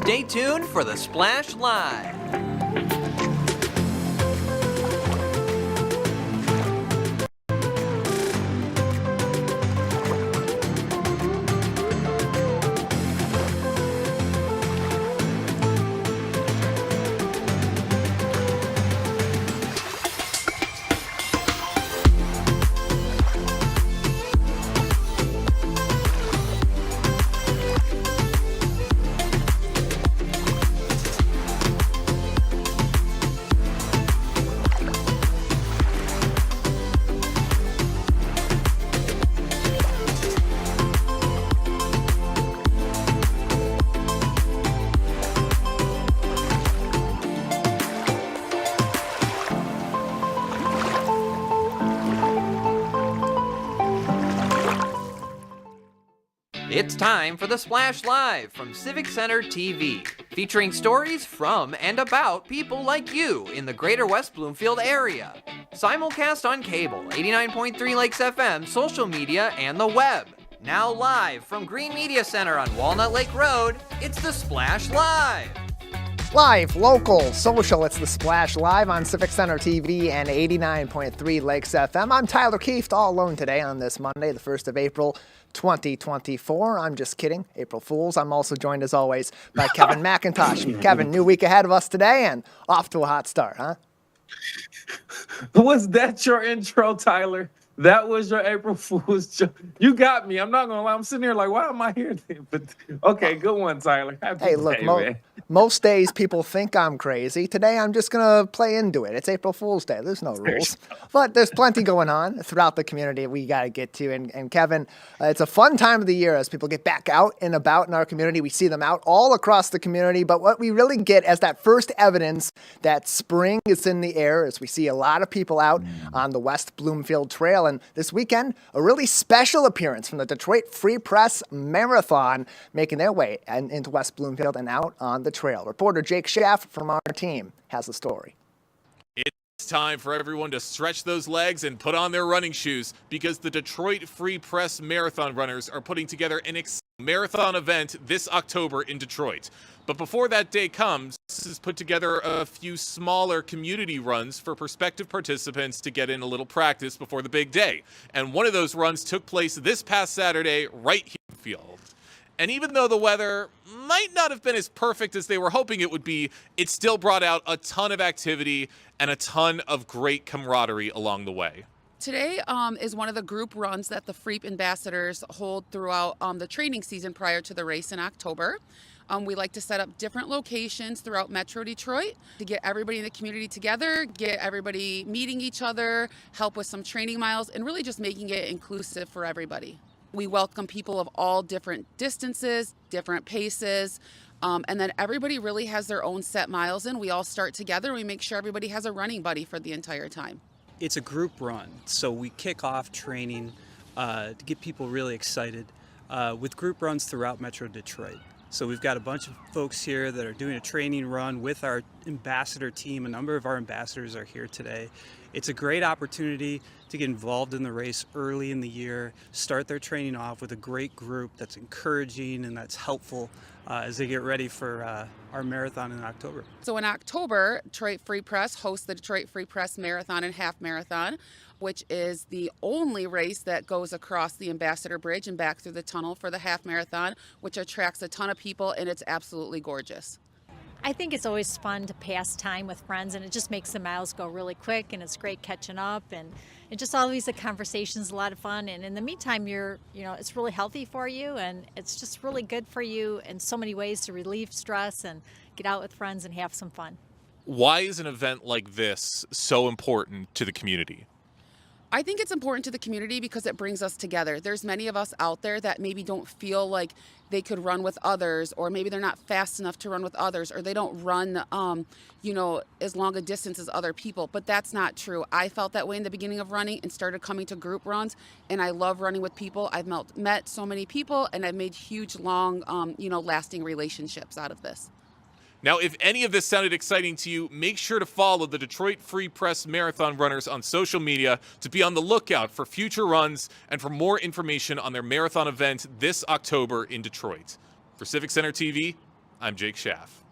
Stay tuned for the Splash Live. It's time for the Splash Live from Civic Center TV, featuring stories from and about people like you in the Greater West Bloomfield area. Simulcast on cable, 89.3 Lakes FM, social media, and the web. Now live from Green Media Center on Walnut Lake Road, it's the Splash Live. Live, local, social, it's the Splash Live on Civic Center TV and 89.3 Lakes FM. I'm Tyler Keefe, all alone today on this Monday, the 1st of April, 2024. I'm just kidding, April Fools. I'm also joined, as always, by Kevin McIntosh. Kevin, new week ahead of us today and off to a hot start, huh? Was that your intro, Tyler? That was your April Fool's joke. You got me. I'm not going to lie. I'm sitting here like, why am I here? But okay, good one, Tyler. Hey, look, most days people think I'm crazy. Today I'm just going to play into it. It's April Fool's Day. There's no rules. But there's plenty going on throughout the community we got to get to. And Kevin, it's a fun time of the year as people get back out and about in our community. We see them out all across the community. But what we really get as that first evidence that spring is in the air is we see a lot of people out on the West Bloomfield Trail. And this weekend, a really special appearance from the Detroit Free Press Marathon making their way into West Bloomfield and out on the trail. Reporter Jake Schaff from our team has the story. It's time for everyone to stretch those legs and put on their running shoes because the Detroit Free Press Marathon runners are putting together an marathon event this October in Detroit. But before that day comes, this has put together a few smaller community runs for prospective participants to get in a little practice before the big day. And one of those runs took place this past Saturday right here in the field. And even though the weather might not have been as perfect as they were hoping it would be, it still brought out a ton of activity and a ton of great camaraderie along the way. Today is one of the group runs that the FREEP ambassadors hold throughout the training season prior to the race in October. We like to set up different locations throughout Metro Detroit to get everybody in the community together, get everybody meeting each other, help with some training miles, and really just making it inclusive for everybody. We welcome people of all different distances, different paces, and then everybody really has their own set miles in. We all start together and we make sure everybody has a running buddy for the entire time. It's a group run, so we kick off training to get people really excited with group runs throughout Metro Detroit. So we've got a bunch of folks here that are doing a training run with our ambassador team. A number of our ambassadors are here today. It's a great opportunity to get involved in the race early in the year, start their training off with a great group that's encouraging and that's helpful as they get ready for our marathon in October. So in October, Detroit Free Press hosts the Detroit Free Press Marathon and Half Marathon, which is the only race that goes across the Ambassador Bridge and back through the tunnel for the half marathon, which attracts a ton of people, and it's absolutely gorgeous. I think it's always fun to pass time with friends, and it just makes the miles go really quick, and it's great catching up, and it just always the conversation's a lot of fun. And in the meantime, it's really healthy for you, and it's just really good for you in so many ways to relieve stress and get out with friends and have some fun. Why is an event like this so important to the community? I think it's important to the community because it brings us together. There's many of us out there that maybe don't feel like they could run with others, or maybe they're not fast enough to run with others, or they don't run, as long a distance as other people. But that's not true. I felt that way in the beginning of running and started coming to group runs, and I love running with people. I've met so many people, and I've made huge, long, lasting relationships out of this. Now, if any of this sounded exciting to you, make sure to follow the Detroit Free Press Marathon runners on social media to be on the lookout for future runs and for more information on their marathon event this October in Detroit. For Civic Center TV, I'm Jake Schaff.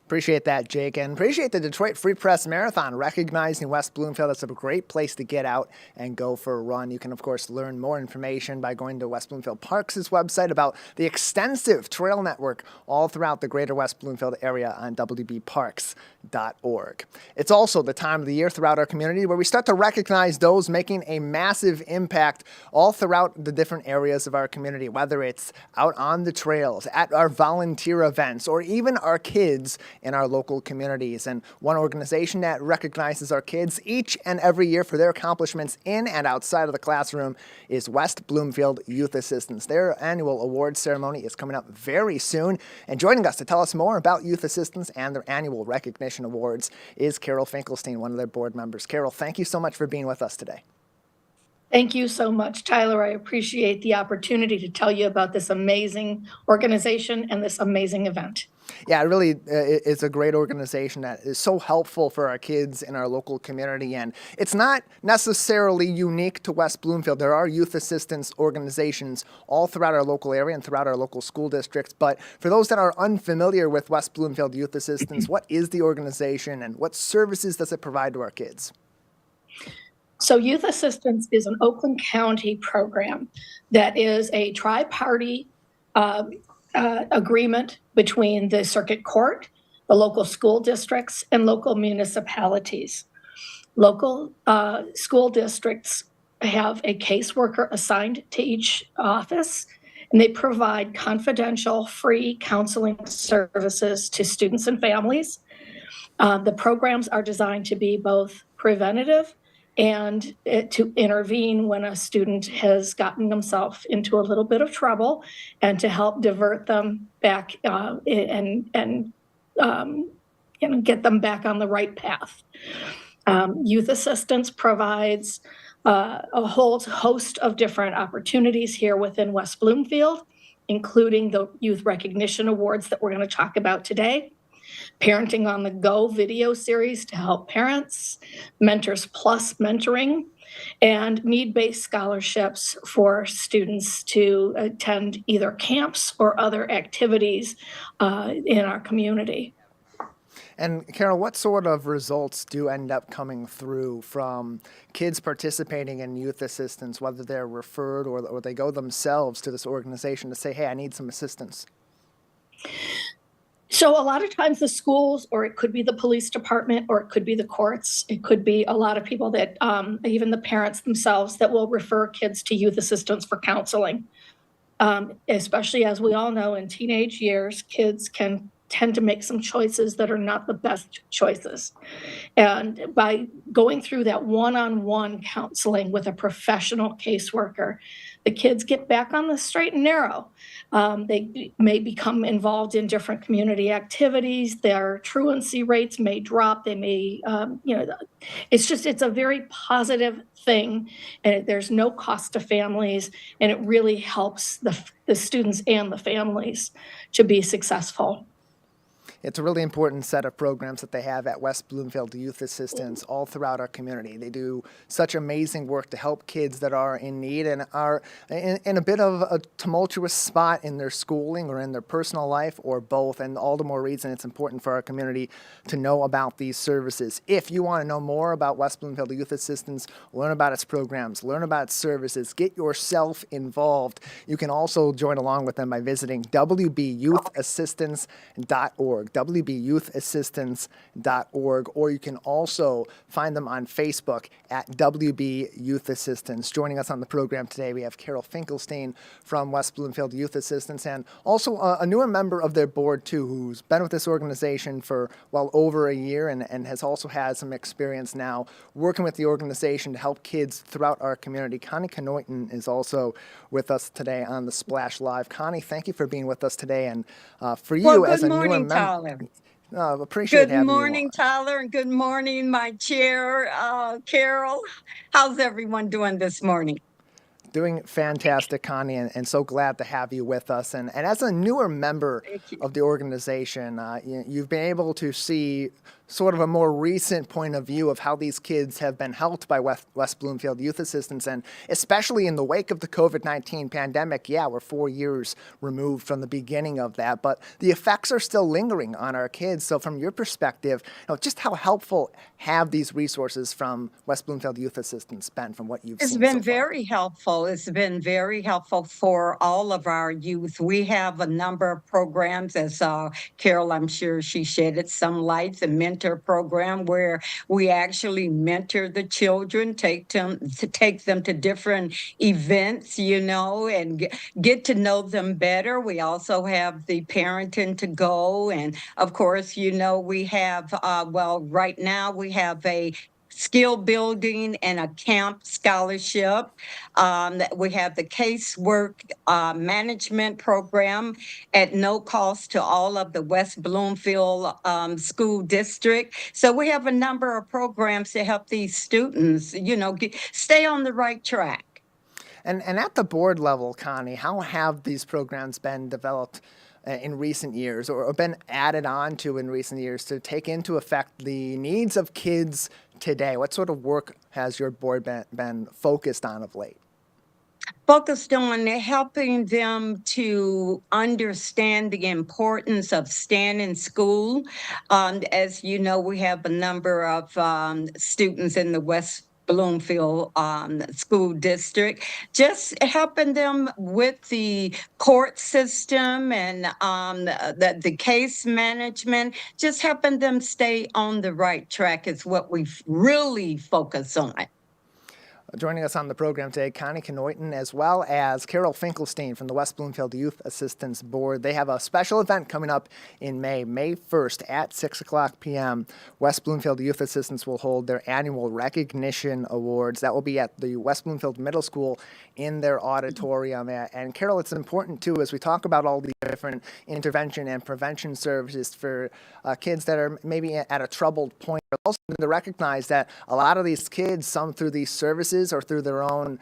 Appreciate that, Jake, and appreciate the Detroit Free Press Marathon, recognizing West Bloomfield as a great place to get out and go for a run. You can, of course, learn more information by going to West Bloomfield Parks' website about the extensive trail network all throughout the Greater West Bloomfield area on wbparks.org. It's also the time of the year throughout our community where we start to recognize those making a massive impact all throughout the different areas of our community, whether it's out on the trails, at our volunteer events, or even our kids in our local communities. And one organization that recognizes our kids each and every year for their accomplishments in and outside of the classroom is West Bloomfield Youth Assistance. Their annual awards ceremony is coming up very soon. And joining us to tell us more about Youth Assistance and their annual recognition awards is Carol Finkelstein, one of their board members. Carol, thank you so much for being with us today. Thank you so much, Tyler. I appreciate the opportunity to tell you about this amazing organization and this amazing event. Yeah, it really is a great organization that is so helpful for our kids in our local community. And it's not necessarily unique to West Bloomfield. There are youth assistance organizations all throughout our local area and throughout our local school districts. But for those that are unfamiliar with West Bloomfield Youth Assistance, what is the organization and what services does it provide to our kids? So Youth Assistance is an Oakland County program that is a tri-party agreement between the circuit court, the local school districts, and local municipalities. Local school districts have a caseworker assigned to each office, and they provide confidential, free counseling services to students and families. The programs are designed to be both preventative and to intervene when a student has gotten themselves into a little bit of trouble, and to help divert them back and get them back on the right path. Youth Assistance provides a whole host of different opportunities here within West Bloomfield, including the Youth Recognition Awards that we're going to talk about today. Parenting on the Go video series to help parents, Mentors Plus mentoring, and need-based scholarships for students to attend either camps or other activities in our community. And Carol, what sort of results do end up coming through from kids participating in youth assistance, whether they're referred or they go themselves to this organization to say, hey, I need some assistance? So a lot of times the schools, or it could be the police department, or it could be the courts. It could be a lot of people that, even the parents themselves, that will refer kids to youth assistance for counseling. Especially as we all know, in teenage years, kids can tend to make some choices that are not the best choices. And by going through that one-on-one counseling with a professional caseworker, the kids get back on the straight and narrow. They may become involved in different community activities. Their truancy rates may drop. They may, it's a very positive thing. And there's no cost to families. And it really helps the students and the families to be successful. It's a really important set of programs that they have at West Bloomfield Youth Assistance all throughout our community. They do such amazing work to help kids that are in need and are in a bit of a tumultuous spot in their schooling or in their personal life, or both. And all the more reason it's important for our community to know about these services. If you want to know more about West Bloomfield Youth Assistance, learn about its programs, learn about its services, get yourself involved, you can also join along with them by visiting wbyyouthassistance.org. wbyyouthassistance.org, or you can also find them on Facebook at WB Youth Assistance. Joining us on the program today, we have Carol Finkelstein from West Bloomfield Youth Assistance, and also a newer member of their board too, who's been with this organization for well over a year and has also had some experience now working with the organization to help kids throughout our community. Connie Canoyton is also with us today on the Splash Live. Connie, thank you for being with us today, and for you as a newer member. Appreciate Good having morning, you Tyler, and good morning, my chair, Carol. How's everyone doing this morning? Doing fantastic, Connie, and so glad to have you with us. And as a newer member of the organization, you've been able to see sort of a more recent point of view of how these kids have been helped by West Bloomfield Youth Assistance, and especially in the wake of the COVID-19 pandemic. Yeah, we're 4 years removed from the beginning of that, but the effects are still lingering on our kids. So from your perspective, just how helpful have these resources from West Bloomfield Youth Assistance been from what you've It's seen been so far? very helpful. It's been very helpful for all of our youth. We have a number of programs, as Carol, I'm sure she shedded some light, the mentor program, where we actually mentor the children, take them to different events, and get to know them better. We also have the parenting to go, and of course, we have right now we have a skill building and a camp scholarship. We have the casework management program at no cost to all of the West Bloomfield school district. So we have a number of programs to help these students, stay on the right track. And at the board level, Connie, how have these programs been developed in recent years, or been added on to in recent years, to take into effect the needs of kids today? What sort of work has your board been focused on of late? Focused on helping them to understand the importance of staying in school. As you know, we have a number of students in the West Bloomfield school district, just helping them with the court system and the case management, just helping them stay on the right track is what we really focus on. Joining us on the program today, Connie Knoyton, as well as Carol Finkelstein from the West Bloomfield Youth Assistance Board. They have a special event coming up in May 1st at 6 o'clock p.m. West Bloomfield Youth Assistance will hold their annual Recognition Awards. That will be at the West Bloomfield Middle School in their auditorium. And Carol, it's important, too, as we talk about all the different intervention and prevention services for kids that are maybe at a troubled point, also to recognize that a lot of these kids, some through these services or through their own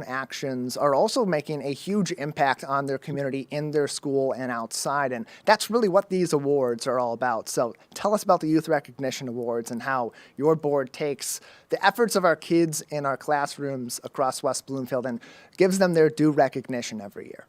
actions, are also making a huge impact on their community in their school and outside. And that's really what these awards are all about. So tell us about the Youth Recognition Awards and how your board takes the efforts of our kids in our classrooms across West Bloomfield and gives them their due recognition every year.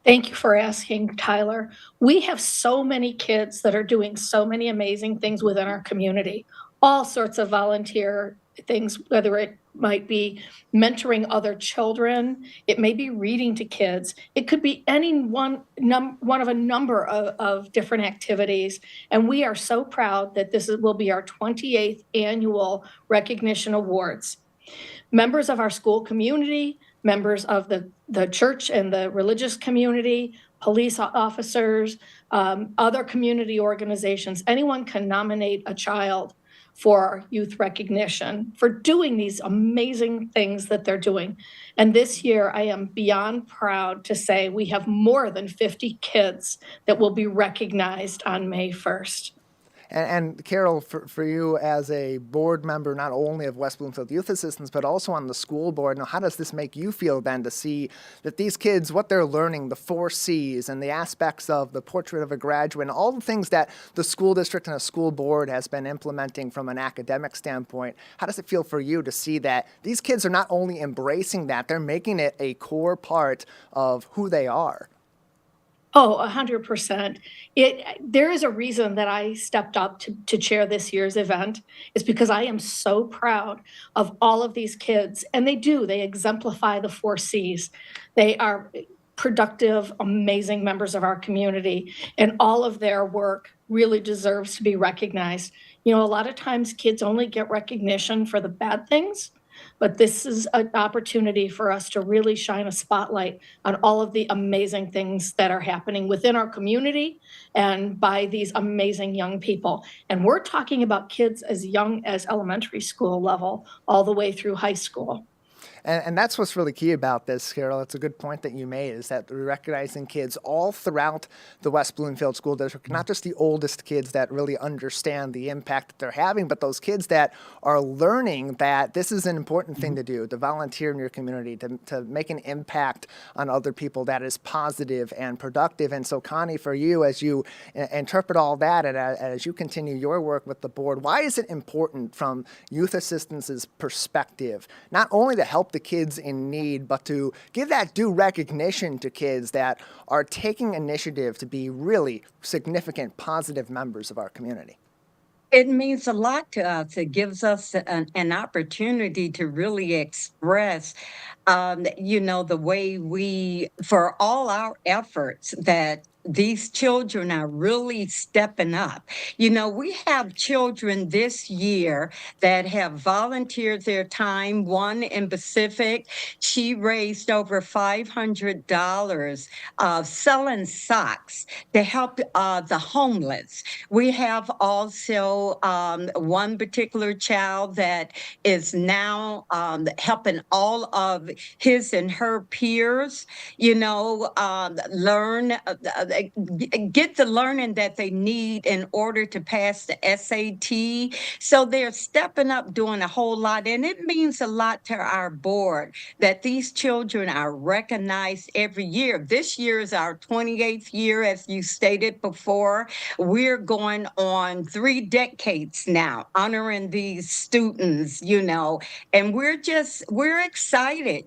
Thank you for asking, Tyler. We have so many kids that are doing so many amazing things within our community, all sorts of volunteer things, whether it might be mentoring other children, it may be reading to kids, it could be any one of a number of different activities. And we are so proud that this will be our 28th annual Recognition Awards. Members of our school community, members of the church and the religious community, police officers, other community organizations, anyone can nominate a child for youth recognition for doing these amazing things that they're doing. And this year, I am beyond proud to say we have more than 50 kids that will be recognized on May 1st. And Carol, for you as a board member, not only of West Bloomfield Youth Assistance, but also on the school board, now how does this make you feel then to see that these kids, what they're learning, the 4 C's and the aspects of the portrait of a graduate, and all the things that the school district and a school board has been implementing from an academic standpoint, how does it feel for you to see that these kids are not only embracing that, they're making it a core part of who they are? Oh, 100%. There is a reason that I stepped up to chair this year's event. It's because I am so proud of all of these kids. And they exemplify the 4 C's. They are productive, amazing members of our community. And all of their work really deserves to be recognized. A lot of times kids only get recognition for the bad things. But this is an opportunity for us to really shine a spotlight on all of the amazing things that are happening within our community and by these amazing young people. And we're talking about kids as young as elementary school level all the way through high school. And that's what's really key about this, Carol. It's a good point that you made, is that we're recognizing kids all throughout the West Bloomfield School District, not just the oldest kids that really understand the impact that they're having, but those kids that are learning that this is an important thing to do, to volunteer in your community, to make an impact on other people that is positive and productive. And so, Connie, for you, as you interpret all that and as you continue your work with the board, why is it important from youth assistance's perspective, not only to help the kids in need, but to give that due recognition to kids that are taking initiative to be really significant, positive members of our community? It means a lot to us. It gives us an opportunity to really express, the way for all our efforts, that these children are really stepping up. We have children this year that have volunteered their time. One in Pacific, she raised over $500 selling socks to help the homeless. We have also one particular child that is now helping all of his and her peers, learn, get the learning that they need in order to pass the SAT. So they're stepping up, doing a whole lot. And it means a lot to our board that these children are recognized every year. This year is our 28th year, as you stated before. We're going on 3 decades now honoring these students, and we're excited.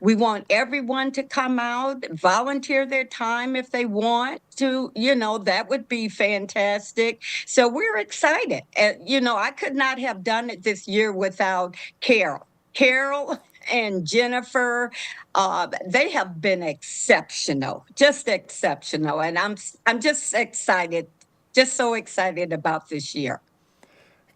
We want everyone to come out, volunteer their time if they want to, that would be fantastic. So we're excited. I could not have done it this year without Carol and Jennifer. They have been exceptional, just exceptional. And I'm just excited, just so excited about this year.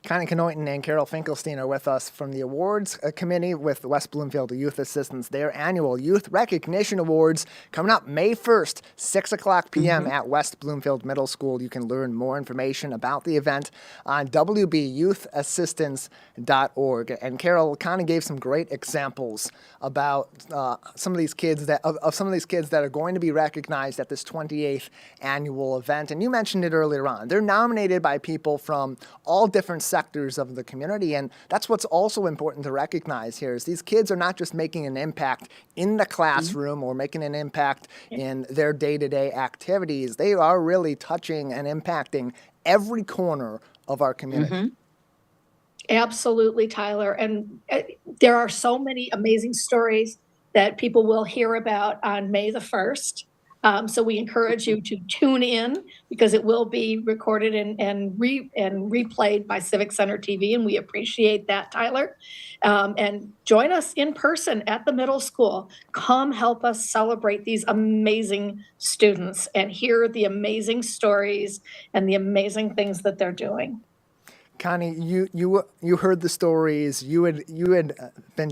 Connie Knoyton and Carol Finkelstein are with us from the Awards Committee with West Bloomfield Youth Assistance. Their annual Youth Recognition Awards coming up May 1st, 6 o'clock p.m. at West Bloomfield Middle School. You can learn more information about the event on wbyouthassistance.org. And Carol kind of gave some great examples about some of these kids that are going to be recognized at this 28th annual event. And you mentioned it earlier on. They're nominated by people from all different sectors of the community, and that's what's also important to recognize here, is these kids are not just making an impact in the classroom or making an impact in their day-to-day activities. They are really touching and impacting every corner of our community. Absolutely, Tyler. And there are so many amazing stories that people will hear about on May the 1st. So we encourage you to tune in, because it will be recorded and replayed by Civic Center TV, and we appreciate that, Tyler. And join us in person at the middle school. Come help us celebrate these amazing students and hear the amazing stories and the amazing things that they're doing. Connie, you heard the stories. You had been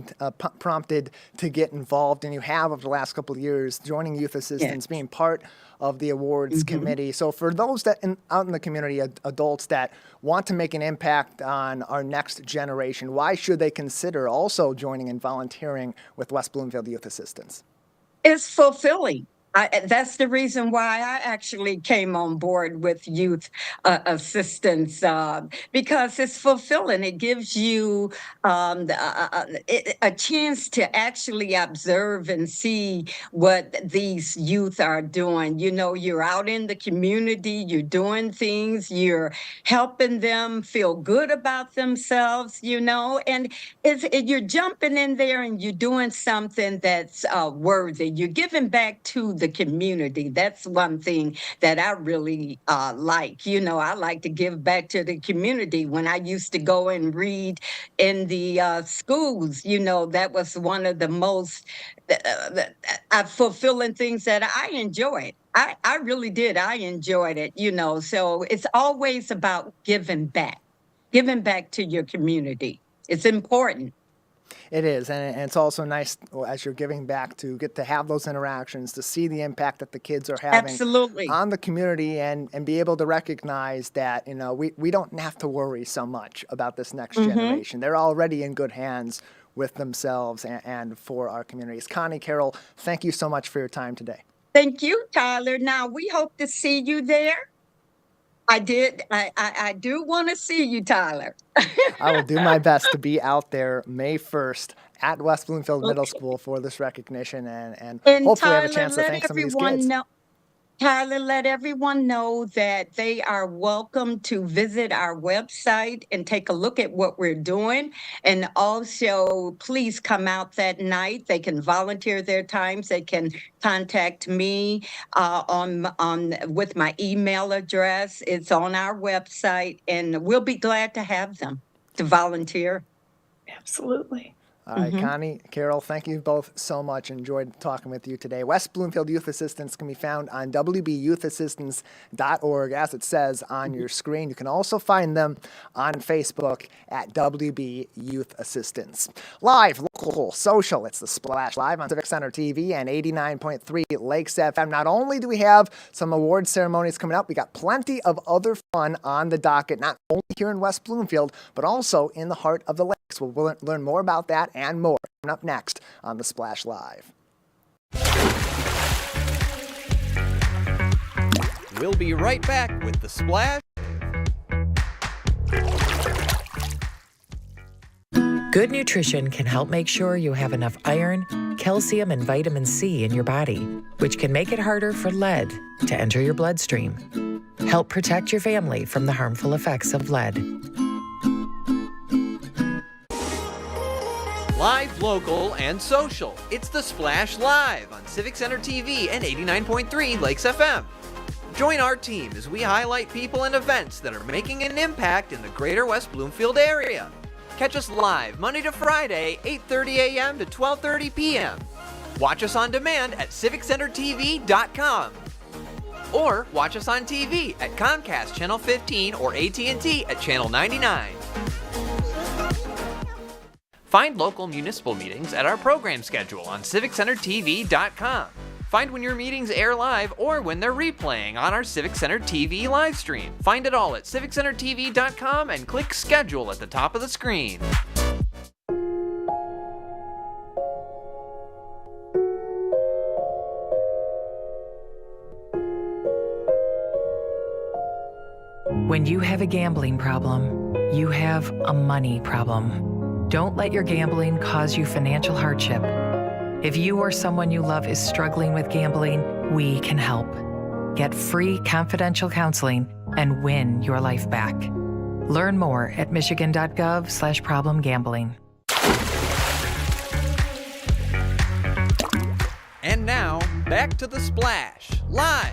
prompted to get involved, and you have over the last couple of years, joining Youth Assistance, being part of the awards committee. So for those that out in the community, adults that want to make an impact on our next generation, why should they consider also joining and volunteering with West Bloomfield Youth Assistance? It's fulfilling. That's the reason why I actually came on board with youth assistance, because it's fulfilling. It gives you a chance to actually observe and see what these youth are doing. You're out in the community, you're doing things, you're helping them feel good about themselves, and you're jumping in there and you're doing something that's worthy. You're giving back to the community. That's one thing that I really like. I like to give back to the community. When I used to go and read in the schools, that was one of the most fulfilling things that I enjoyed. I really did. I enjoyed it, so it's always about giving back to your community. It's important. It is, and it's also nice as you're giving back to get to have those interactions, to see the impact that the kids are having on the community, and be able to recognize that, we don't have to worry so much about this next generation. They're already in good hands with themselves and for our communities. Connie, Carol, thank you so much for your time today. Thank you, Tyler. Now, we hope to see you there. I do want to see you, Tyler. I will do my best to be out there May 1st at West Bloomfield Middle School for this recognition and hopefully Tyler, have a chance to thank some of these kids. Tyler, let everyone know that they are welcome to visit our website and take a look at what we're doing. And also, please come out that night. They can volunteer their times. They can contact me with my email address. It's on our website, and we'll be glad to have them to volunteer. Absolutely. All right, Connie, Carol, thank you both so much. Enjoyed talking with you today. West Bloomfield Youth Assistance can be found on wbyouthassistance.org, as it says on your screen. You can also find them on Facebook at WB Youth Assistance. Live, local, social, it's The Splash Live on Civic Center TV and 89.3 Lakes FM. Not only do we have some award ceremonies coming up, we got plenty of other fun on the docket, not only here in West Bloomfield, but also in the heart of the lakes. We'll learn more about that and more coming up next on The Splash Live. We'll be right back with The Splash. Good nutrition can help make sure you have enough iron, calcium, and vitamin C in your body, which can make it harder for lead to enter your bloodstream. Help protect your family from the harmful effects of lead. Live, local, and social. It's The Splash Live on Civic Center TV and 89.3 Lakes FM. Join our team as we highlight people and events that are making an impact in the Greater West Bloomfield area. Catch us live Monday to Friday, 8:30 a.m. to 12:30 p.m. Watch us on demand at civiccentertv.com. Or watch us on TV at Comcast Channel 15 or AT&T at Channel 99. Find local municipal meetings at our program schedule on civiccentertv.com. Find when your meetings air live or when they're replaying on our Civic Center TV live stream. Find it all at civiccentertv.com and click schedule at the top of the screen. When you have a gambling problem, you have a money problem. Don't let your gambling cause you financial hardship. If you or someone you love is struggling with gambling, we can help. Get free confidential counseling and win your life back. Learn more at michigan.gov/problemgambling. And now, back to The Splash, live.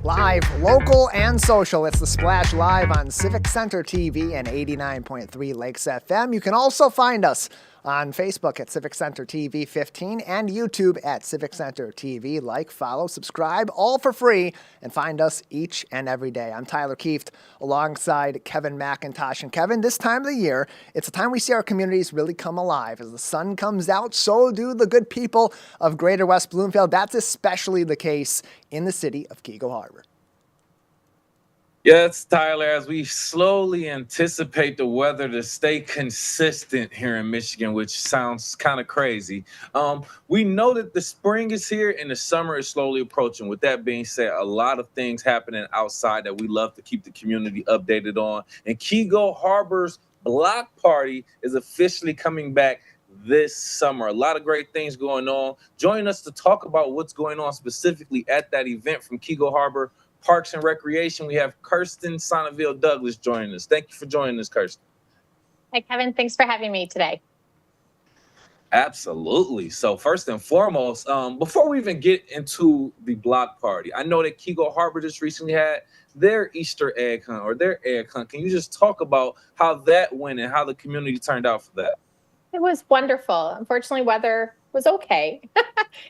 Live, local, and social. It's The Splash Live on Civic Center TV and 89.3 Lakes FM. You can also find us on Facebook at Civic Center TV 15 and YouTube at Civic Center TV. Like, follow, subscribe, all for free, and find us each and every day. I'm Tyler Kieft alongside Kevin McIntosh. And Kevin, this time of the year, it's a time we see our communities really come alive. As the sun comes out, so do the good people of Greater West Bloomfield. That's especially the case in the city of Keego Harbor. Yes, Tyler, as we slowly anticipate the weather to stay consistent here in Michigan, which sounds kind of crazy. We know that the spring is here and the summer is slowly approaching. With that being said, a lot of things happening outside that we love to keep the community updated on. And Keego Harbor's block party is officially coming back this summer. A lot of great things going on. Join us to talk about what's going on specifically at that event from Keego Harbor Parks and Recreation. We have Kirsten Sonneville Douglas joining us. Thank you for joining us, Kirsten. Hi, Kevin. Thanks for having me today. Absolutely. So first and foremost, before we even get into the block party, I know that Keego Harbor just recently had their Easter egg hunt or their egg hunt. Can you just talk about how that went and how the community turned out for that? It was wonderful. Unfortunately, weather was okay.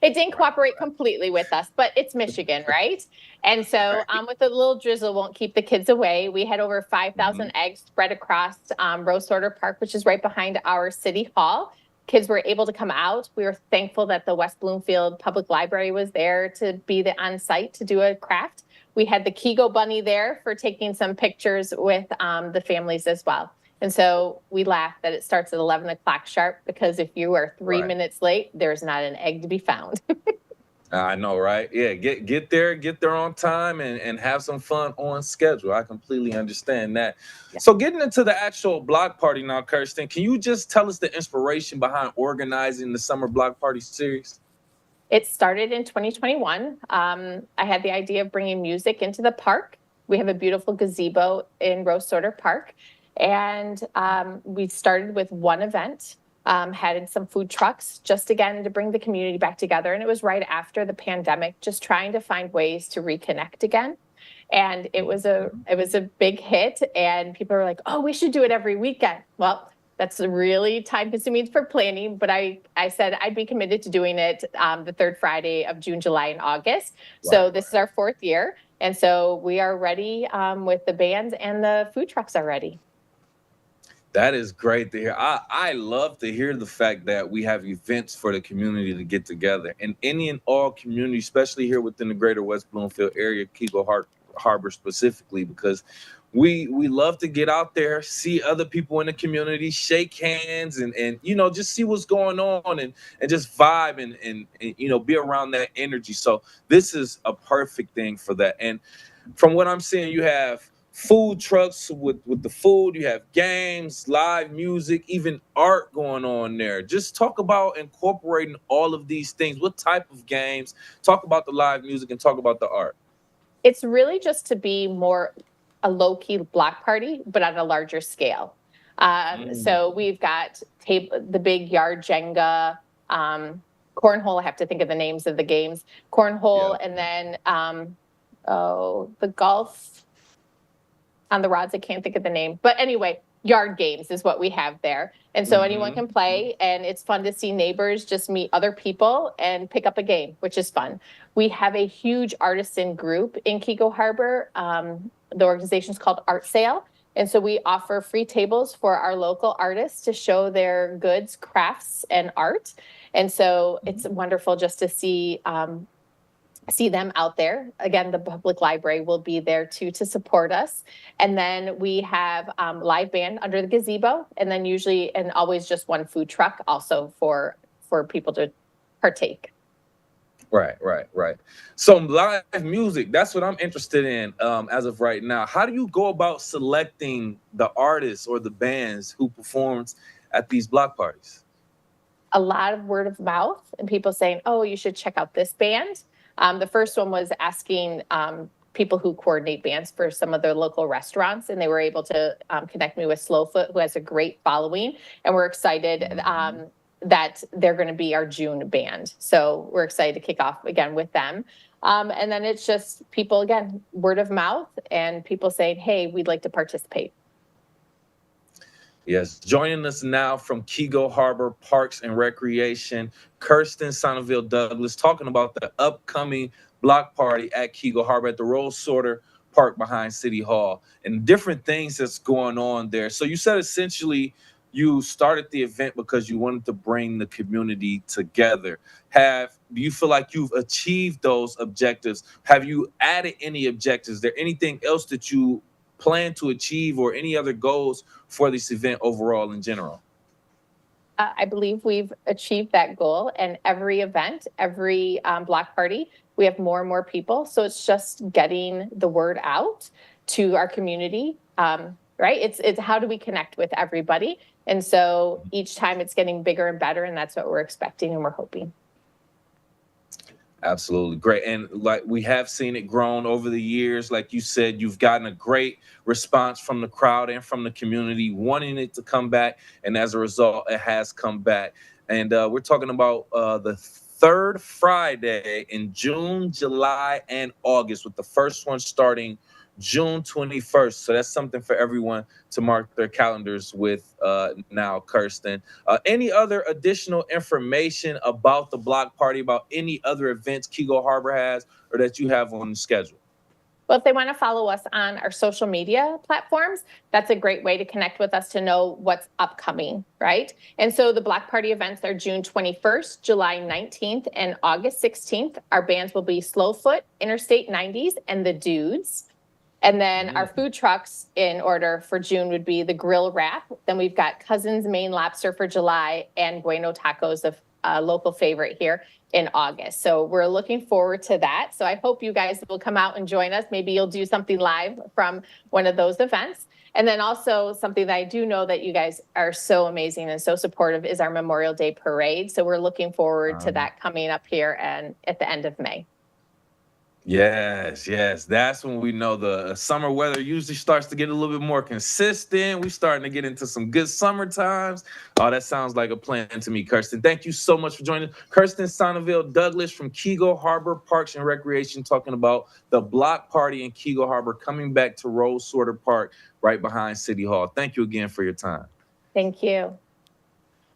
It didn't cooperate completely with us, but it's Michigan, right? And so with a little drizzle won't keep the kids away. We had over 5,000 eggs spread across Rose Sorter Park, which is right behind our city hall. Kids were able to come out. We were thankful that the West Bloomfield Public Library was there to be on site to do a craft. We had the Keego Bunny there for taking some pictures with the families as well. And so we laugh that it starts at 11 o'clock sharp, because if you are 3 minutes late, there's not an egg to be found. I know, right? Yeah, get there on time and have some fun on schedule. I completely understand that. Yeah. So getting into the actual block party now, Kirsten, can you just tell us the inspiration behind organizing the Summer Block Party series? It started in 2021. I had the idea of bringing music into the park. We have a beautiful gazebo in Rose Sorter Park. And we started with one event, had some food trucks, just again to bring the community back together. And it was right after the pandemic, just trying to find ways to reconnect again. And it was a big hit, and people were like, "Oh, we should do it every weekend." Well, that's really time consuming for planning, but I said I'd be committed to doing it the third Friday of June, July, and August. So this is our 4th year. And so we are ready with the bands, and the food trucks are ready. That is great to hear. I love to hear the fact that we have events for the community to get together. And any and all community, especially here within the Greater West Bloomfield area, Keego Harbor specifically, because we love to get out there, see other people in the community, shake hands, and just see what's going on, and just vibe and be around that energy. So this is a perfect thing for that. And from what I'm seeing, you have food trucks with the food, you have games, live music, even art going on there. Just talk about incorporating all of these things. What type of games? Talk about the live music and talk about the art. It's really just to be more a low-key block party, but on a larger scale. So we've got the big yard Jenga, cornhole. I have to think of the names of the games. Cornhole, and then the golf on the rods. I can't think of the name, but anyway, yard games is what we have there. And so anyone can play, and it's fun to see neighbors just meet other people and pick up a game, which is fun. We have a huge artisan group in Keego Harbor. The organization is called Art Sale. And so we offer free tables for our local artists to show their goods, crafts, and art. And so it's wonderful just to see them out there. Again, the public library will be there too to support us. And then we have live band under the gazebo, and then usually and always just one food truck also for people to partake. Right. So live music, that's what I'm interested in as of right now. How do you go about selecting the artists or the bands who performs at these block parties? A lot of word of mouth and people saying, "Oh, you should check out this band." The first one was asking people who coordinate bands for some of their local restaurants, and they were able to connect me with Slowfoot, who has a great following, and we're excited that they're going to be our June band. So we're excited to kick off again with them. And then it's just people, again, word of mouth, and people saying, "Hey, we'd like to participate." Yes, joining us now from Keego Harbor Parks and Recreation, Kirsten Sonneville Douglas, talking about the upcoming block party at Keego Harbor at the Rose Sorter Park behind City Hall, and different things that's going on there. So you said essentially you started the event because you wanted to bring the community together. Do you feel like you've achieved those objectives? Have you added any objectives? Is there anything else that you plan to achieve, or any other goals for this event overall in general? I believe we've achieved that goal, and every event, every block party, we have more and more people. So it's just getting the word out to our community, right? It's how do we connect with everybody? And so each time it's getting bigger and better, and that's what we're expecting and we're hoping. Absolutely great. And like we have seen it grown over the years. Like you said, you've gotten a great response from the crowd and from the community wanting it to come back. And as a result, it has come back. And we're talking about the third Friday in June, July, and August, with the first one starting June 21st. So that's something for everyone to mark their calendars with now, Kirsten. Any other additional information about the block party, about any other events Keego Harbor has or that you have on the schedule? Well, if they want to follow us on our social media platforms, that's a great way to connect with us to know what's upcoming, right? And so the block party events are June 21st, July 19th, and August 16th. Our bands will be Slowfoot, Interstate 90s, and The Dudes. And then our food trucks in order for June would be the grill wrap. Then we've got Cousin's Maine Lobster for July and Bueno Tacos, a local favorite here, in August. So we're looking forward to that. So I hope you guys will come out and join us. Maybe you'll do something live from one of those events. And then also something that I do know that you guys are so amazing and so supportive is our Memorial Day Parade. So we're looking forward to that coming up here and at the end of May. Yes, yes. That's when we know the summer weather usually starts to get a little bit more consistent. We're starting to get into some good summer times. Oh, that sounds like a plan to me, Kirsten. Thank you so much for joining. Kirsten Sonneville Douglas from Keego Harbor Parks and Recreation, talking about the block party in Keego Harbor coming back to Rose Sorter Park right behind City Hall. Thank you again for your time. Thank you.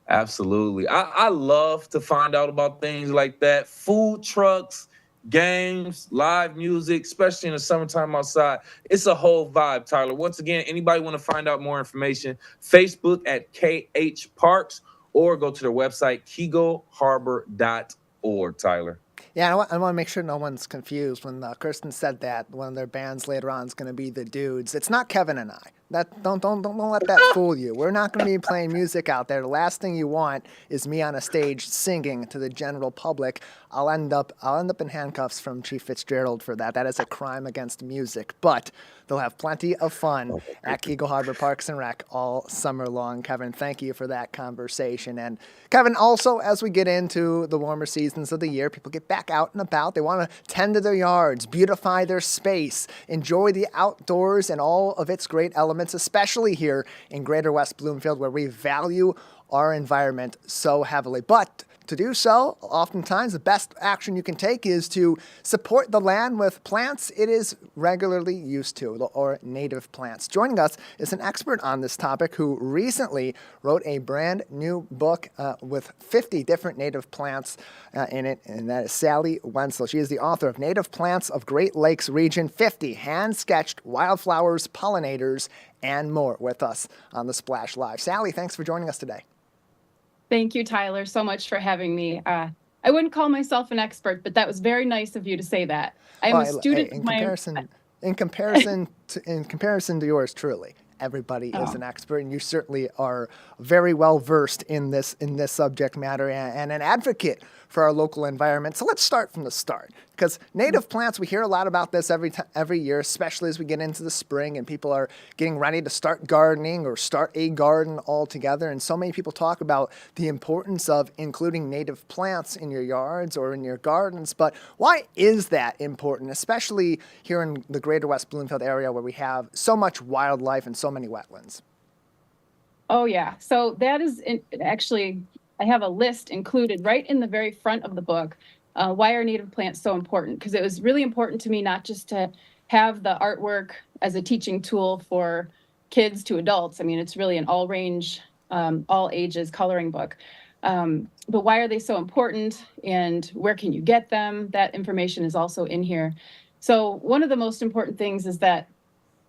Absolutely. I love to find out about things like that. Food trucks, games, live music, especially in the summertime outside. It's a whole vibe, Tyler. Once again, anybody want to find out more information, Facebook at KH Parks or go to their website, KeegoHarbor.org, Tyler. Yeah, I want to make sure no one's confused when Kirsten said that one of their bands later on is going to be the Dudes. It's not Kevin and I. Don't let that fool you. We're not going to be playing music out there. The last thing you want is me on a stage singing to the general public. I'll end up in handcuffs from Chief Fitzgerald for that. That is a crime against music. But they'll have plenty of fun at Keego Harbor Parks and Rec all summer long. Kevin, thank you for that conversation. And Kevin, also as we get into the warmer seasons of the year, people get back out and about. They want to tend to their yards, beautify their space, enjoy the outdoors and all of its great elements, especially here in Greater West Bloomfield, where we value our environment so heavily. But to do so, oftentimes the best action you can take is to support the land with plants it is regularly used to, or native plants. Joining us is an expert on this topic who recently wrote a brand new book with 50 different native plants in it, and that is Sally Wenzel. She is the author of Native Plants of Great Lakes Region 50, hand-sketched wildflowers, pollinators, and more with us on the Splash Live. Sally, thanks for joining us today. Thank you, Tyler, so much for having me. I wouldn't call myself an expert, but that was very nice of you to say that. I am a student. In comparison to yours, truly, everybody is an expert, and you certainly are very well versed in this subject matter and an advocate for our local environment. So let's start from the start, because native plants, we hear a lot about this every year, especially as we get into the spring and people are getting ready to start gardening or start a garden altogether. And so many people talk about the importance of including native plants in your yards or in your gardens. But why is that important, especially here in the Greater West Bloomfield area where we have so much wildlife and so many wetlands? Oh, yeah. So that is actually, I have a list included right in the very front of the book. Why are native plants so important? Because it was really important to me not just to have the artwork as a teaching tool for kids to adults. I mean, it's really an all range, all ages coloring book. But why are they so important and where can you get them? That information is also in here. So one of the most important things is that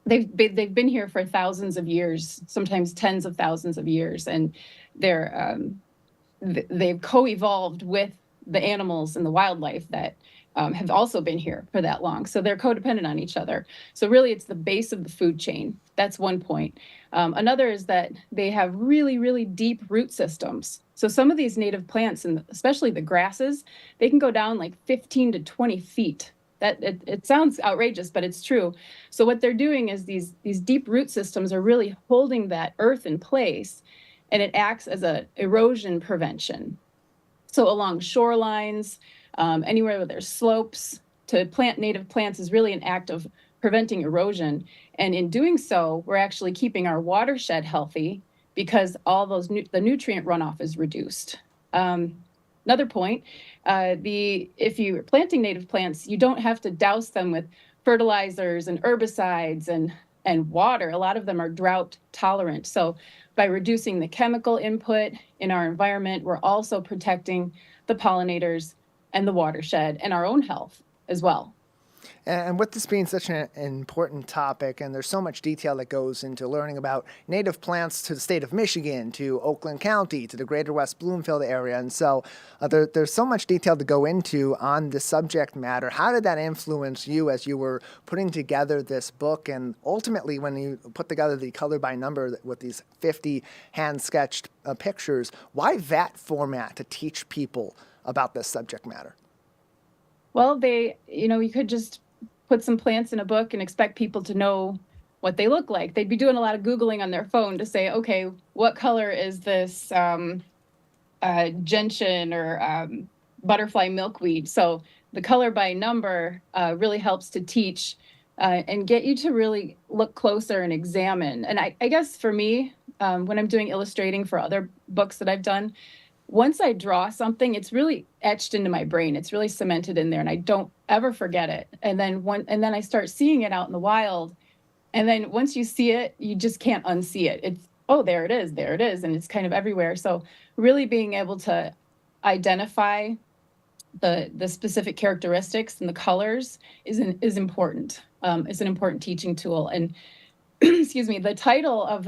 they've been here for thousands of years, sometimes tens of thousands of years, and they've co-evolved with the animals and the wildlife that have also been here for that long. So they're codependent on each other. So really it's the base of the food chain. That's one point. Another is that they have really, really deep root systems. So some of these native plants, and especially the grasses, they can go down like 15 to 20 feet. It sounds outrageous, but it's true. So what they're doing is these deep root systems are really holding that earth in place, and it acts as an erosion prevention. So along shorelines, anywhere where there's slopes, to plant native plants is really an act of preventing erosion. And in doing so, we're actually keeping our watershed healthy because all those the nutrient runoff is reduced. Another point, if you're planting native plants, you don't have to douse them with fertilizers and herbicides and water. A lot of them are drought tolerant. So by reducing the chemical input in our environment, we're also protecting the pollinators and the watershed and our own health as well. And with this being such an important topic, and there's so much detail that goes into learning about native plants to the state of Michigan, to Oakland County, to the Greater West Bloomfield area, and so there's so much detail to go into on this subject matter. How did that influence you as you were putting together this book, and ultimately when you put together the color by number with these 50 hand-sketched pictures? Why that format to teach people about this subject matter? Well, you could just put some plants in a book and expect people to know what they look like. They'd be doing a lot of Googling on their phone to say, okay, what color is this gentian or butterfly milkweed? So the color by number really helps to teach and get you to really look closer and examine. And I guess for me, when I'm doing illustrating for other books that I've done, once I draw something, it's really etched into my brain. It's really cemented in there, and I don't ever forget it. And then I start seeing it out in the wild. And then once you see it, you just can't unsee it. It's, oh, there it is, and it's kind of everywhere. So really being able to identify the specific characteristics and the colors is important. It's an important teaching tool. And excuse me, the title of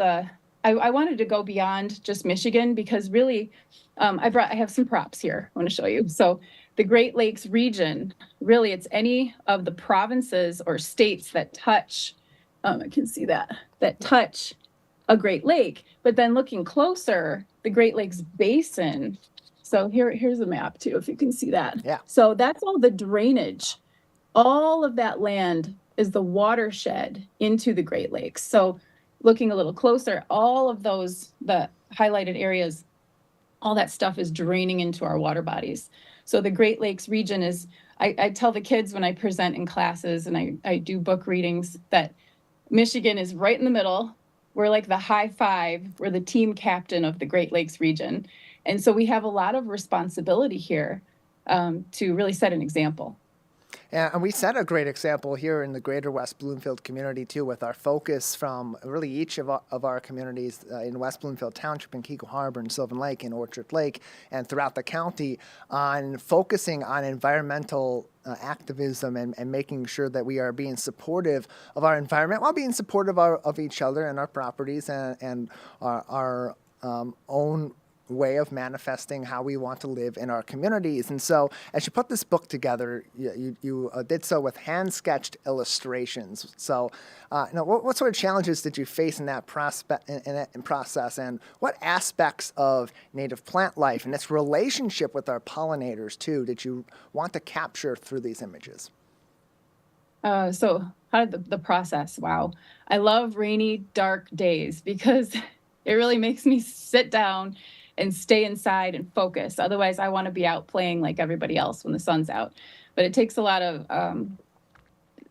I wanted to go beyond just Michigan because really, I have some props here I want to show you. So the Great Lakes region, really it's any of the provinces or states that touch, I can see that touch a Great Lake. But then looking closer, the Great Lakes Basin. So here's a map too, if you can see that. Yeah. So that's all the drainage. All of that land is the watershed into the Great Lakes. So looking a little closer, all of the highlighted areas, all that stuff is draining into our water bodies. So the Great Lakes region is, I tell the kids when I present in classes and I do book readings that Michigan is right in the middle. We're like the high five. We're the team captain of the Great Lakes region. And so we have a lot of responsibility here to really set an example. And we set a great example here in the Greater West Bloomfield community, too, with our focus from really each of our communities in West Bloomfield Township, in Keiko Harbor, and Sylvan Lake, and Orchard Lake, and throughout the county on focusing on environmental activism and making sure that we are being supportive of our environment while being supportive of each other and our properties and our own way of manifesting how we want to live in our communities. And so as you put this book together, you did so with hand-sketched illustrations. So what sort of challenges did you face in that process, and what aspects of native plant life and its relationship with our pollinators, too, did you want to capture through these images? So how did the process? Wow. I love rainy, dark days because it really makes me sit down and stay inside and focus. Otherwise, I want to be out playing like everybody else when the sun's out. But it takes a lot of,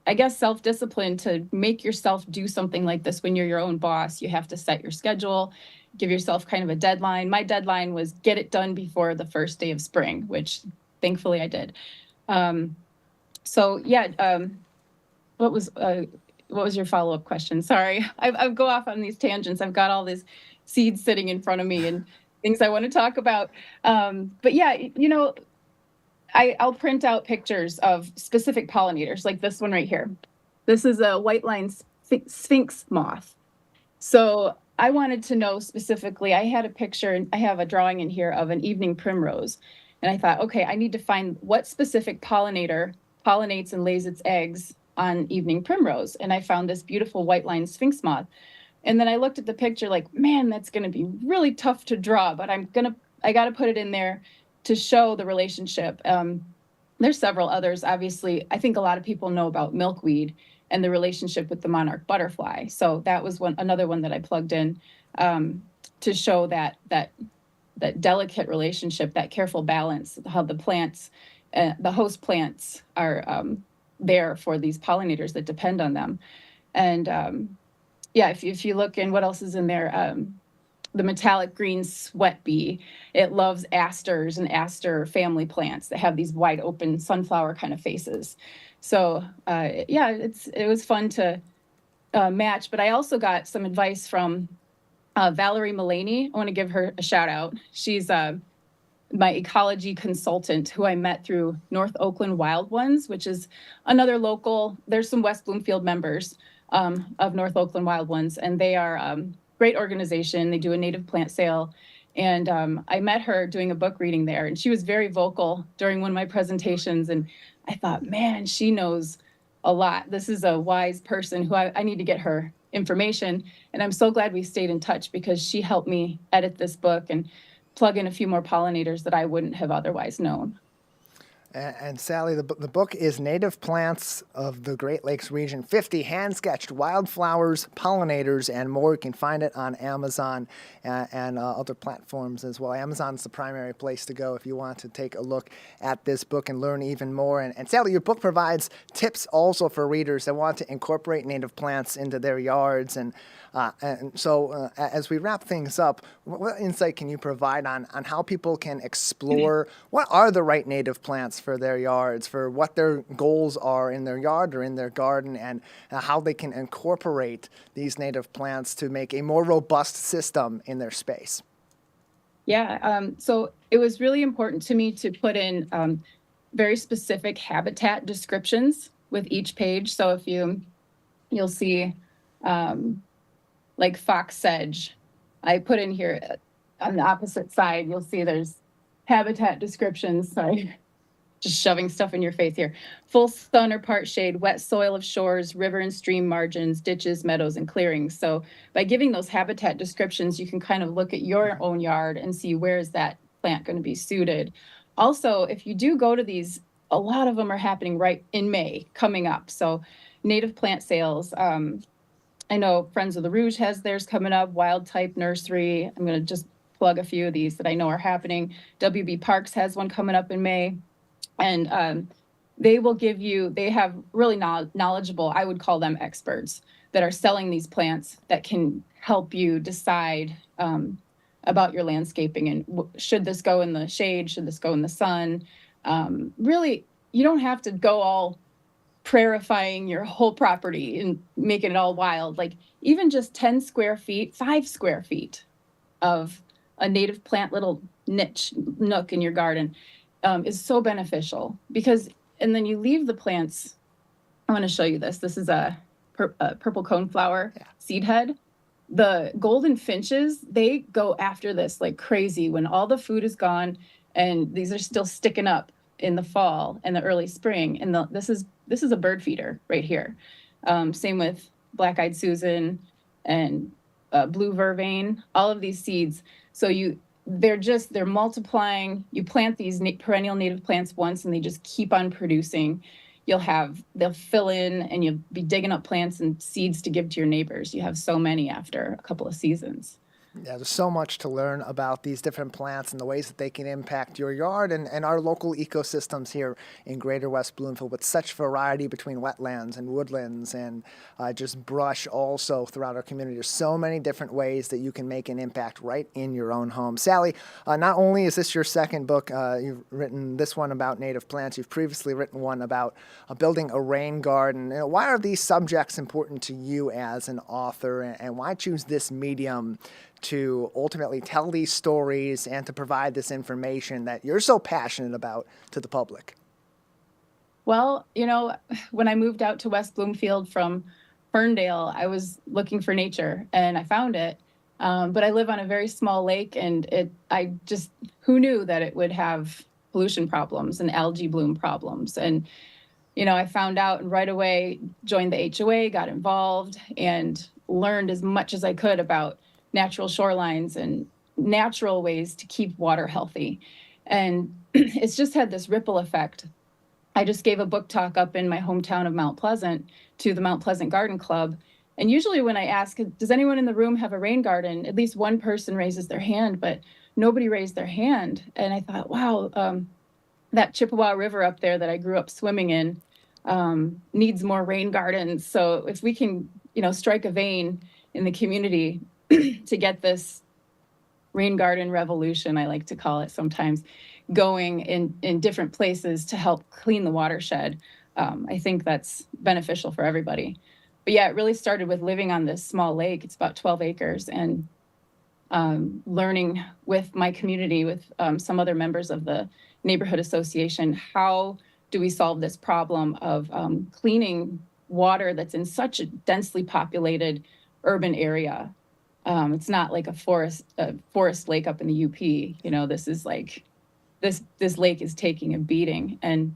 I guess, self-discipline to make yourself do something like this when you're your own boss. You have to set your schedule, give yourself kind of a deadline. My deadline was get it done before the first day of spring, which thankfully I did. What was your follow-up question? Sorry, I go off on these tangents. I've got all these seeds sitting in front of me and things I want to talk about. But yeah, I'll print out pictures of specific pollinators, like this one right here. This is a white-lined sphinx moth. So I wanted to know specifically, I had a picture, and I have a drawing in here of an evening primrose. And I thought, okay, I need to find what specific pollinator pollinates and lays its eggs on evening primrose. And I found this beautiful white-lined sphinx moth. And then I looked at the picture like, man, that's going to be really tough to draw, but I got to put it in there to show the relationship. There's several others. Obviously, I think a lot of people know about milkweed and the relationship with the monarch butterfly. So that was another one that I plugged in to show that delicate relationship, that careful balance, how the plants, the host plants are there for these pollinators that depend on them. And if you look in what else is in there, the metallic green sweat bee, it loves asters and aster family plants that have these wide open sunflower kind of faces. So it was fun to match. But I also got some advice from Valerie Mullaney. I want to give her a shout out. She's my ecology consultant who I met through North Oakland Wild Ones, which is another local, there's some West Bloomfield members of North Oakland Wild Ones, and they are great organization. They do a native plant sale. And I met her doing a book reading there, and she was very vocal during one of my presentations. And I thought, man, she knows a lot. This is a wise person who I need to get her information. And I'm so glad we stayed in touch because she helped me edit this book and plug in a few more pollinators that I wouldn't have otherwise known. And Sally, the book is Native Plants of the Great Lakes Region, 50 hand-sketched wildflowers, pollinators, and more. You can find it on Amazon and other platforms as well. Amazon's the primary place to go if you want to take a look at this book and learn even more. And Sally, your book provides tips also for readers that want to incorporate native plants into their yards. And so as we wrap things up, what insight can you provide on how people can explore what are the right native plants for their yards, for what their goals are in their yard or in their garden, and how they can incorporate these native plants to make a more robust system in their space? Yeah, so it was really important to me to put in very specific habitat descriptions with each page. So if you'll see like fox sedge, I put in here on the opposite side, you'll see there's habitat descriptions. Sorry, just shoving stuff in your face here. Full sun or part shade, wet soil of shores, river and stream margins, ditches, meadows, and clearings. So by giving those habitat descriptions, you can kind of look at your own yard and see where is that plant going to be suited. Also, if you do go to these, a lot of them are happening right in May coming up. So native plant sales, I know Friends of the Rouge has theirs coming up, Wild Type Nursery. I'm going to just plug a few of these that I know are happening. WB Parks has one coming up in May. And they will give you, they have really knowledgeable, I would call them experts, that are selling these plants that can help you decide about your landscaping and should this go in the shade, should this go in the sun. Really, you don't have to go all prairifying your whole property and making it all wild. Like even just 10 square feet, 5 square feet of a native plant little niche nook in your garden is so beneficial because, and then you leave the plants. I want to show you this. This is a purple coneflower seed head. The golden finches, they go after this like crazy when all the food is gone and these are still sticking up in the fall and the early spring. And this is a bird feeder right here. Same with black-eyed Susan and blue vervain, all of these seeds. So they're multiplying. You plant these perennial native plants once and they just keep on producing. They'll fill in and you'll be digging up plants and seeds to give to your neighbors. You have so many after a couple of seasons. Yeah, there's so much to learn about these different plants and the ways that they can impact your yard and our local ecosystems here in Greater West Bloomfield with such variety between wetlands and woodlands and just brush also throughout our community. There's so many different ways that you can make an impact right in your own home. Sally, not only is this your second book, you've written this one about native plants, you've previously written one about building a rain garden. Why are these subjects important to you as an author and why choose this medium to ultimately tell these stories and to provide this information that you're so passionate about to the public? Well, when I moved out to West Bloomfield from Ferndale, I was looking for nature and I found it. But I live on a very small lake and who knew that it would have pollution problems and algae bloom problems. And, I found out and right away joined the HOA, got involved and learned as much as I could about natural shorelines and natural ways to keep water healthy. And it's just had this ripple effect. I just gave a book talk up in my hometown of Mount Pleasant to the Mount Pleasant Garden Club. And usually when I ask, does anyone in the room have a rain garden? At least one person raises their hand, but nobody raised their hand. And I thought, wow, that Chippewa River up there that I grew up swimming in needs more rain gardens. So if we can, strike a vein in the community to get this rain garden revolution, I like to call it sometimes, going in different places to help clean the watershed. I think that's beneficial for everybody. But yeah, it really started with living on this small lake. It's about 12 acres. And learning with my community, with some other members of the neighborhood association, how do we solve this problem of cleaning water that's in such a densely populated urban area. It's not like a forest lake up in the UP. You know, this is like, this lake is taking a beating. And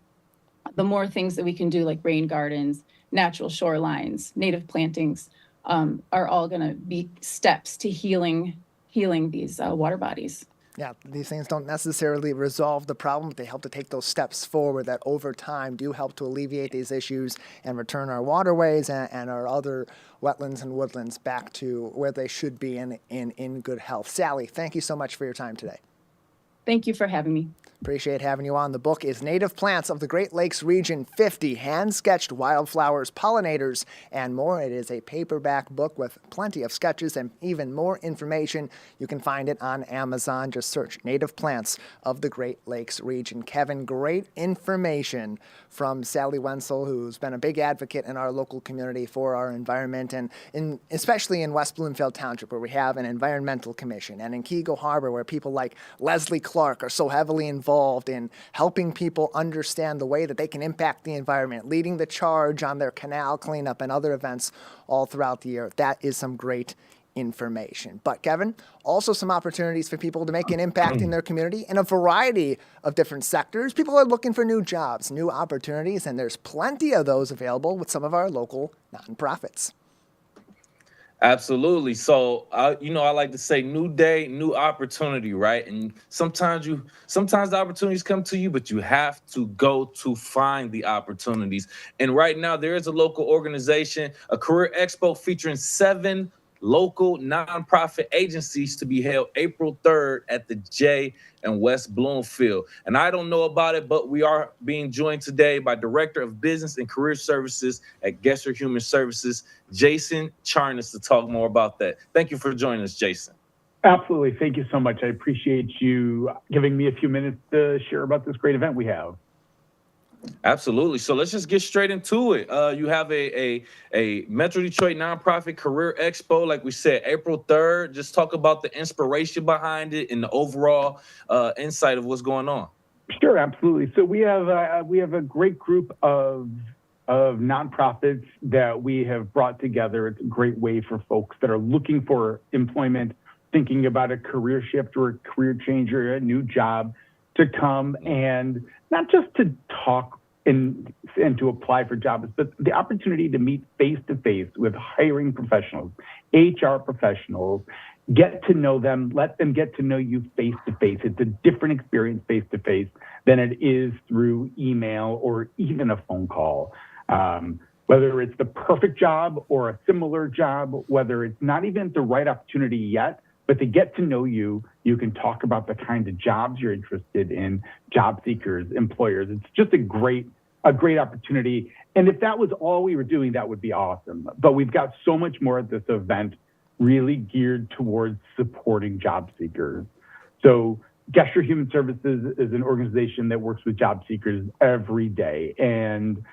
the more things that we can do, like rain gardens, natural shorelines, native plantings, are all gonna be steps to healing these water bodies. Yeah, these things don't necessarily resolve the problem, but they help to take those steps forward that over time do help to alleviate these issues and return our waterways and our other wetlands and woodlands back to where they should be in good health. Sally, thank you so much for your time today. Thank you for having me. Appreciate having you on. The book is Native Plants of the Great Lakes Region 50, hand-sketched wildflowers, pollinators, and more. It is a paperback book with plenty of sketches and even more information. You can find it on Amazon. Just search Native Plants of the Great Lakes Region. Kevin, great information from Sally Wenzel, who's been a big advocate in our local community for our environment, and especially in West Bloomfield Township, where we have an environmental commission, and in Keego Harbor, where people like Leslie Clark are so heavily involved in helping people understand the way that they can impact the environment, leading the charge on their canal cleanup and other events all throughout the year. That is some great information. But Kevin, also some opportunities for people to make an impact in their community in a variety of different sectors. People are looking for new jobs, new opportunities, and there's plenty of those available with some of our local nonprofits. Absolutely. So, I like to say new day, new opportunity, right? And sometimes the opportunities come to you, but you have to go to find the opportunities. And right now there is a local organization, a career expo featuring 7 local nonprofit agencies to be held April 3rd at the J in West Bloomfield. And I don't know about it, but we are being joined today by Director of Business and Career Services at Gesser Human Services, Jason Charnas, to talk more about that. Thank you for joining us, Jason. Absolutely. Thank you so much. I appreciate you giving me a few minutes to share about this great event we have. Absolutely. So let's just get straight into it. You have a Metro Detroit Nonprofit Career Expo, like we said, April 3rd. Just talk about the inspiration behind it and the overall insight of what's going on. Sure, absolutely. So we have a great group of nonprofits that we have brought together. It's a great way for folks that are looking for employment, thinking about a career shift or a career change or a new job, to come and not just to talk and to apply for jobs, but the opportunity to meet face-to-face with hiring professionals, HR professionals, get to know them, let them get to know you face-to-face. It's a different experience face-to-face than it is through email or even a phone call. Whether it's the perfect job or a similar job, whether it's not even the right opportunity yet, but to get to know you, you can talk about the kind of jobs you're interested in, job seekers, employers. It's just a great opportunity. And if that was all we were doing, that would be awesome. But we've got so much more at this event really geared towards supporting job seekers. So Gesser Human Services is an organization that works with job seekers every day. And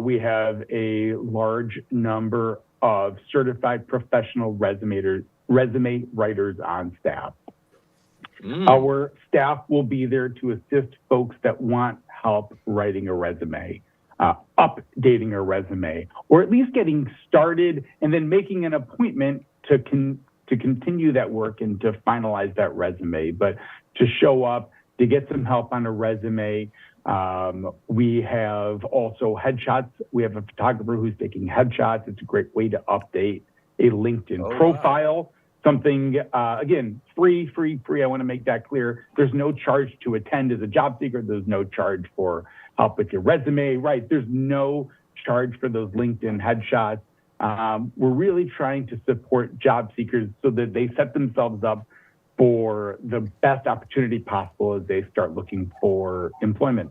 we have a large number of certified professional resume writers on staff. Our staff will be there to assist folks that want help writing a resume, updating a resume, or at least getting started and then making an appointment to continue that work and to finalize that resume. But to show up, to get some help on a resume, we have also headshots. We have a photographer who's taking headshots. It's a great way to update a LinkedIn profile. Wow. Something, again, free. I want to make that clear. There's no charge to attend as a job seeker. There's no charge for help with your resume, right? There's no charge for those LinkedIn headshots. We're really trying to support job seekers so that they set themselves up for the best opportunity possible as they start looking for employment.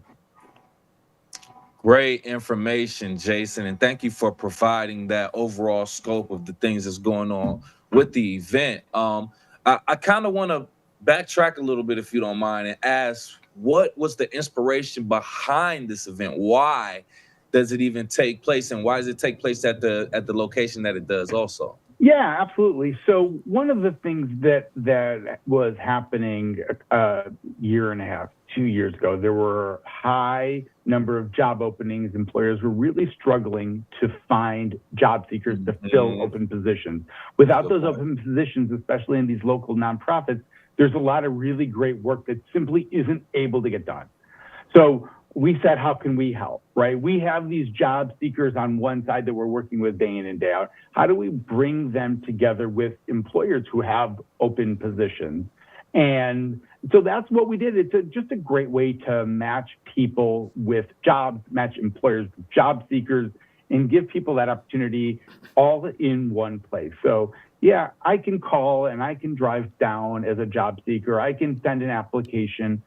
Great information, Jason, and thank you for providing that overall scope of the things that's going on with the event. I kind of want to backtrack a little bit, if you don't mind, and ask, what was the inspiration behind this event? Why does it even take place, and why does it take place at the location that it does also? Yeah, absolutely. So one of the things that was happening a year and a half, 2 years ago, there were high number of job openings. Employers were really struggling to find job seekers to fill open positions. Without those open positions, especially in these local nonprofits, there's a lot of really great work that simply isn't able to get done. So we said, how can we help, right? We have these job seekers on one side that we're working with day in and day out. How do we bring them together with employers who have open positions? And so that's what we did. It's just a great way to match people with jobs, match employers with job seekers, and give people that opportunity all in one place. So yeah, I can call and I can drive down as a job seeker. I can send an application.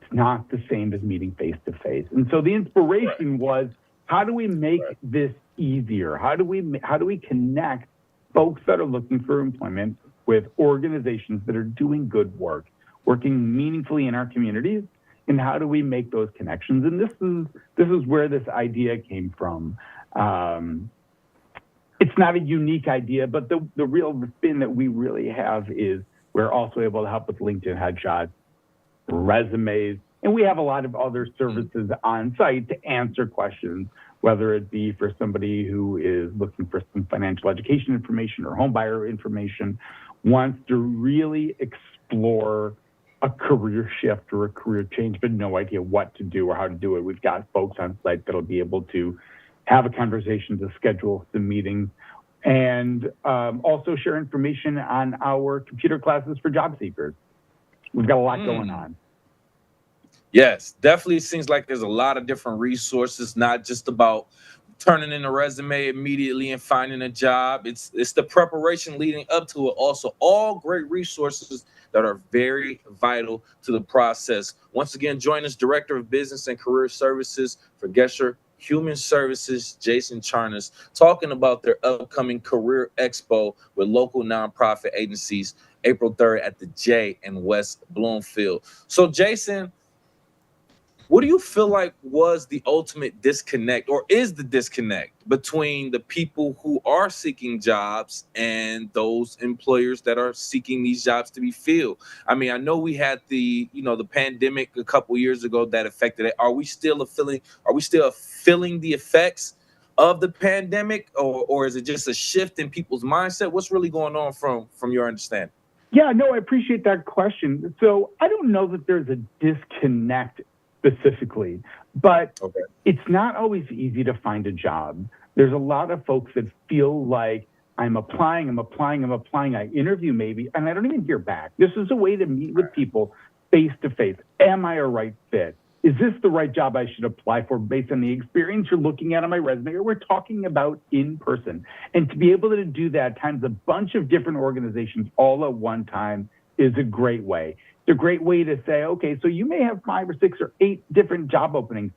Not the same as meeting face to face. And so the inspiration was, how do we make this easier? How do we connect folks that are looking for employment with organizations that are doing good work, working meaningfully in our communities? And how do we make those connections? And this is where this idea came from. It's not a unique idea, but the real spin that we really have is we're also able to help with LinkedIn headshots, resumes, and we have a lot of other services on site to answer questions, whether it be for somebody who is looking for some financial education information or home buyer information, wants to really explore a career shift or a career change, but no idea what to do or how to do it. We've got folks on site that'll be able to have a conversation, to schedule some meetings, and also share information on our computer classes for job seekers. We've got a lot going on. Yes, definitely seems like there's a lot of different resources, not just about turning in a resume immediately and finding a job. It's the preparation leading up to it. Also, all great resources that are very vital to the process. Once again, join us, Director of Business and Career Services for Gesher Human Services, Jason Charnas, talking about their upcoming Career Expo with local nonprofit agencies, April 3rd at the J in West Bloomfield. So, Jason, what do you feel like was the ultimate disconnect, or is the disconnect between the people who are seeking jobs and those employers that are seeking these jobs to be filled? I mean, I know we had the pandemic a couple years ago that affected it. Are we still feeling the effects of the pandemic, or is it just a shift in people's mindset? What's really going on from your understanding? Yeah, no, I appreciate that question. So I don't know that there's a disconnect specifically, but it's not always easy to find a job. There's a lot of folks that feel like I'm applying, I interview maybe, and I don't even hear back. This is a way to meet with people face to face. Am I a right fit? Is this the right job I should apply for based on the experience you're looking at on my resume, or we're talking about in person? And to be able to do that times a bunch of different organizations all at one time is a great way. It's a great way to say, okay, so you may have 5 or 6 or 8 different job openings.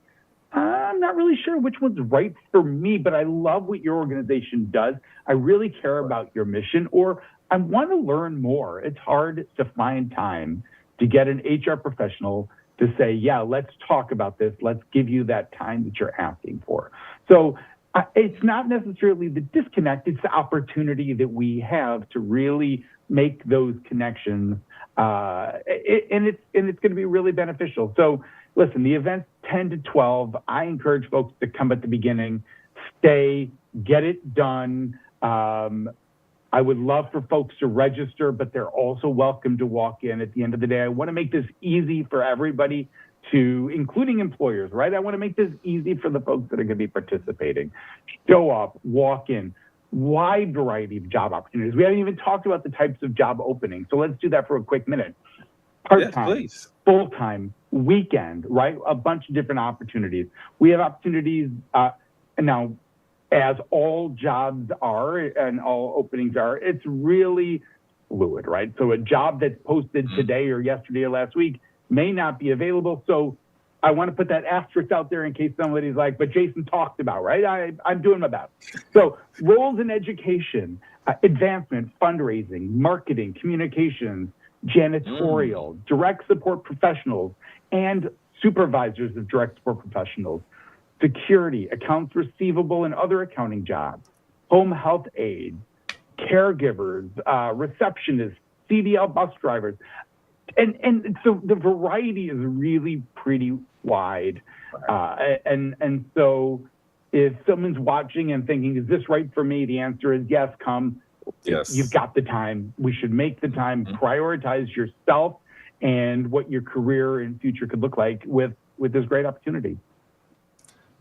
I'm not really sure which one's right for me, but I love what your organization does. I really care about your mission, or I want to learn more. It's hard to find time to get an HR professional to say, yeah, let's talk about this. Let's give you that time that you're asking for. So it's not necessarily the disconnect, it's the opportunity that we have to really make those connections, and it's going to be really beneficial. So listen, the event's 10 to 12. I encourage folks to come at the beginning, stay, get it done. I would love for folks to register, but they're also welcome to walk in. At the end of the day, I want to make this easy for everybody, including employers, right? I want to make this easy for the folks that are going to be participating. Show up, walk in. Wide variety of job opportunities. We haven't even talked about the types of job openings, so let's do that for a quick minute. Part-time, full-time, weekend, right? A bunch of different opportunities. We have opportunities now, as all jobs are and all openings are, it's really fluid, right? So a job that's posted today or yesterday or last week may not be available. So I want to put that asterisk out there in case somebody's like, but Jason talked about, right? I'm doing my best. So roles in education, advancement, fundraising, marketing, communications, janitorial, direct support professionals, and supervisors of direct support professionals, security, accounts receivable, and other accounting jobs, home health aid, caregivers, receptionists, CDL bus drivers. And so the variety is really pretty wide. And so if someone's watching and thinking, is this right for me? The answer is yes, come. Yes. You've got the time. We should make the time, prioritize yourself and what your career and future could look like with this great opportunity.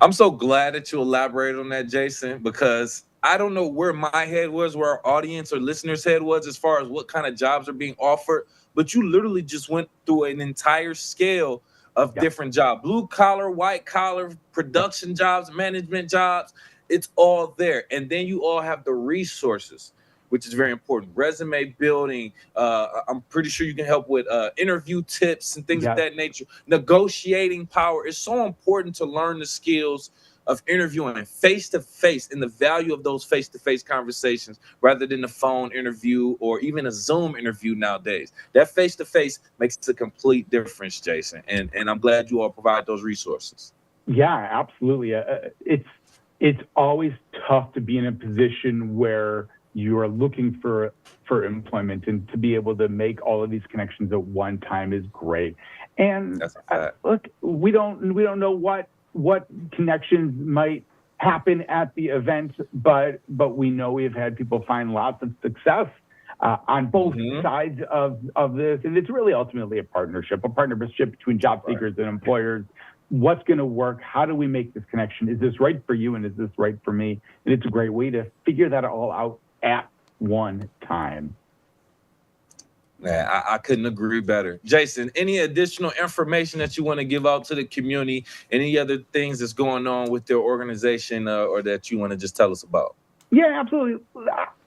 I'm so glad that you elaborated on that, Jason, because I don't know where my head was, where our audience or listeners' head was as far as what kind of jobs are being offered. But you literally just went through an entire scale of different jobs, blue collar, white collar, production jobs, management jobs. It's all there. And then you all have the resources, which is very important. Resume building. I'm pretty sure you can help with interview tips and things of that nature. Negotiating power. It's so important to learn the skills of interviewing face-to-face and the value of those face-to-face conversations rather than the phone interview or even a Zoom interview nowadays. That face-to-face makes a complete difference, Jason. And I'm glad you all provide those resources. Yeah, absolutely. It's always tough to be in a position where you are looking for employment, and to be able to make all of these connections at one time is great. And look, we don't know what connections might happen at the event, but we know we've had people find lots of success on both sides of this. And it's really ultimately a partnership between job seekers and employers. What's going to work? How do we make this connection? Is this right for you? And is this right for me? And it's a great way to figure that all out at one time. Yeah, I couldn't agree better. Jason, any additional information that you want to give out to the community? Any other things that's going on with your organization or that you want to just tell us about? Yeah, absolutely.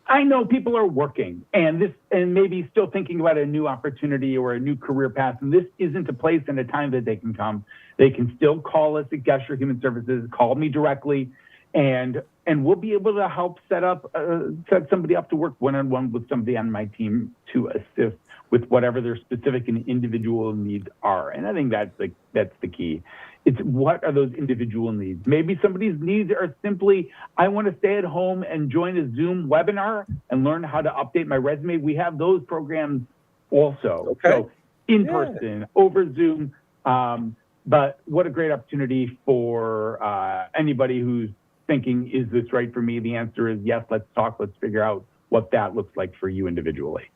I know people are working and maybe still thinking about a new opportunity or a new career path. And this isn't a place and a time that they can come. They can still call us at Gesture Human Services, call me directly, and we'll be able to help set somebody up to work one-on-one with somebody on my team to assist with whatever their specific and individual needs are. And I think that's the key. It's what are those individual needs? Maybe somebody's needs are simply, I want to stay at home and join a Zoom webinar and learn how to update my resume. We have those programs also. Okay. So in person, over Zoom. But what a great opportunity for anybody who's thinking, is this right for me? The answer is yes. Let's talk. Let's figure out what that looks like for you individually.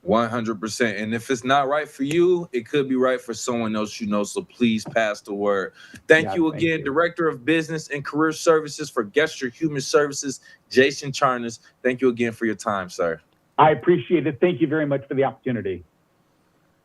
100%. And if it's not right for you, it could be right for someone else you know. So please pass the word. Thank you again, Director of Business and Career Services for Gesture Human Services, Jason Charnas. Thank you again for your time, sir. I appreciate it. Thank you very much for the opportunity.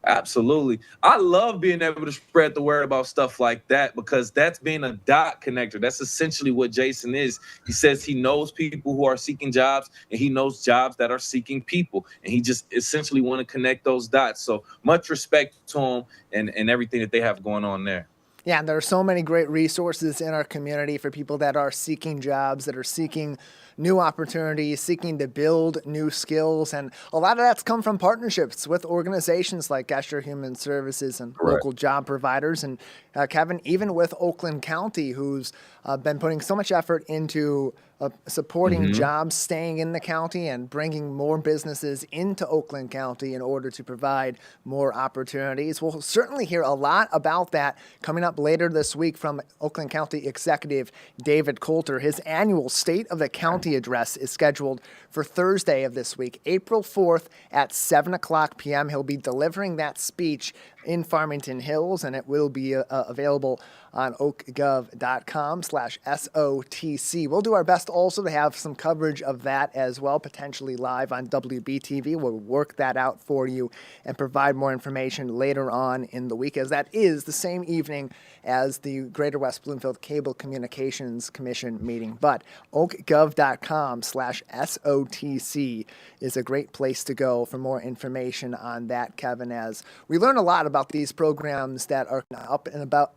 Absolutely. I love being able to spread the word about stuff like that because that's being a dot connector. That's essentially what Jason is. He says he knows people who are seeking jobs and he knows jobs that are seeking people. And he just essentially want to connect those dots. So much respect to him and everything that they have going on there. Yeah, and there are so many great resources in our community for people that are seeking jobs, that are seeking new opportunities, seeking to build new skills. And a lot of that's come from partnerships with organizations like Gesture Human Services and local job providers. And Kevin, even with Oakland County, who's been putting so much effort into supporting jobs staying in the county and bringing more businesses into Oakland County in order to provide more opportunities. We'll certainly hear a lot about that coming up later this week from Oakland County Executive David Coulter. His annual State of the County address is scheduled for Thursday of this week, April 4th at 7 o'clock p.m. He'll be delivering that speech in Farmington Hills, and it will be available on oakgov.com/SOTC. We'll do our best also to have some coverage of that as well, potentially live on WBTV. We'll work that out for you and provide more information later on in the week, as that is the same evening as the Greater West Bloomfield Cable Communications Commission meeting. But oakgov.com/SOTC is a great place to go for more information on that, Kevin, as we learn a lot about these programs that are up and about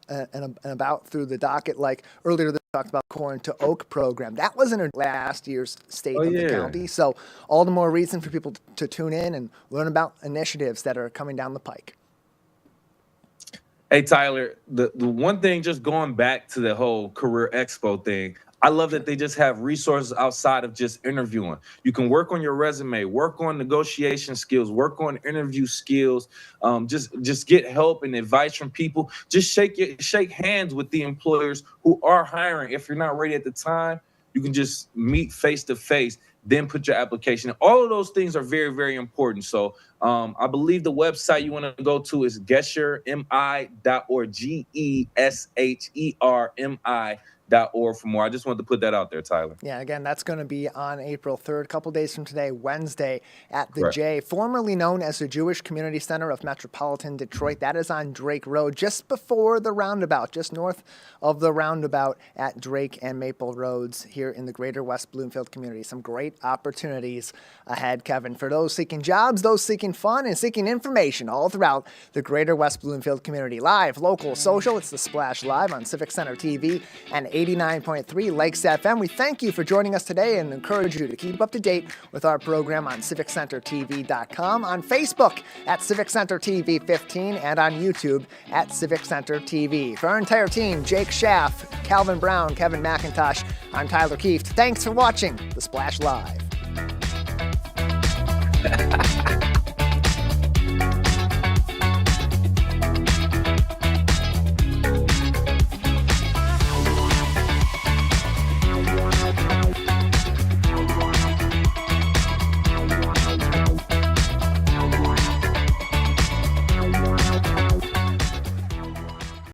through the docket. Like earlier, they talked about Corn to Oak program. That was in last year's State of the County. So all the more reason for people to tune in and learn about initiatives that are coming down the pike. Hey, Tyler, the one thing, just going back to the whole Career Expo thing, I love that they just have resources outside of just interviewing. You can work on your resume, work on negotiation skills, work on interview skills. Just get help and advice from people. Just shake hands with the employers who are hiring. If you're not ready at the time, you can just meet face to face, then put your application in. All of those things are very, very important. So I believe the website you want to go to is geshermi.org, geshermi.org for more. I just wanted to put that out there, Tyler. Yeah, again, that's going to be on April 3rd, a couple days from today, Wednesday, at the Right. J, formerly known as the Jewish Community Center of Metropolitan Detroit. That is on Drake Road, just before the roundabout, just north of the roundabout at Drake and Maple Roads here in the Greater West Bloomfield community. Some great opportunities ahead, Kevin, for those seeking jobs, those seeking fun, and seeking information all throughout the Greater West Bloomfield community. Live, local, social, it's The Splash Live on Civic Center TV and 89.3 Lakes FM. We thank you for joining us today and encourage you to keep up to date with our program on CivicCenterTV.com, on Facebook at Civic Center TV 15, and on YouTube at Civic Center TV. For our entire team, Jake Schaff, Calvin Brown, Kevin McIntosh, I'm Tyler Keefe. Thanks for watching The Splash Live.